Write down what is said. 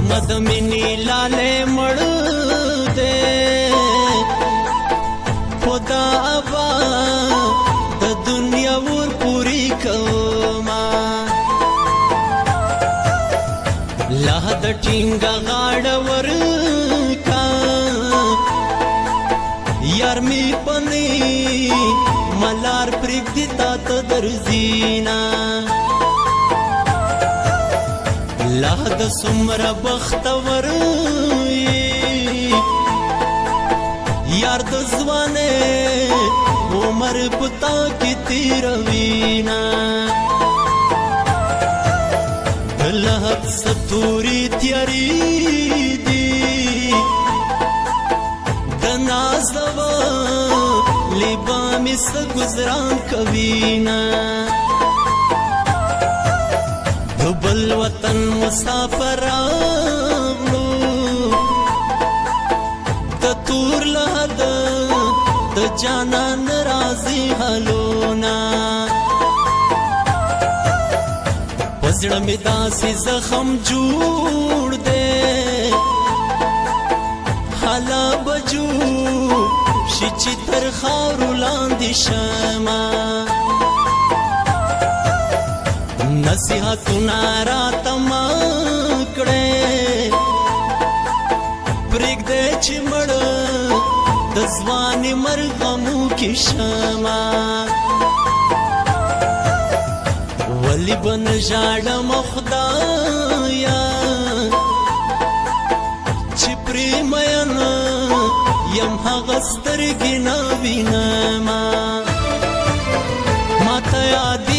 مد منی لاله مړ دې خدا ابا د دنیا ور پوری کوما لا د ټینګه غاړه ور کا یار می پنی ملار پرګ دي تا ته درزینا لا د سمره بختور یار د ځوانه عمر پتا کی تیروینا لحد ستوری تیاری دی د نازوا لبا می س گزران کوینا بل وطن مسافر آغلو د تور لحد د جانان رازی حلونا پزړه می داسې زخم جوړ دے حالا بجو شي چې تر خاورو لاندې شمه نصیحتونه راته ما کړې پرېږدې چې مړ د ځوانې مرګ غمو کې شمه ولې به نه ژاړم خدایه چې پرې مین یم هغه سترګې نه وینمه ماته یاد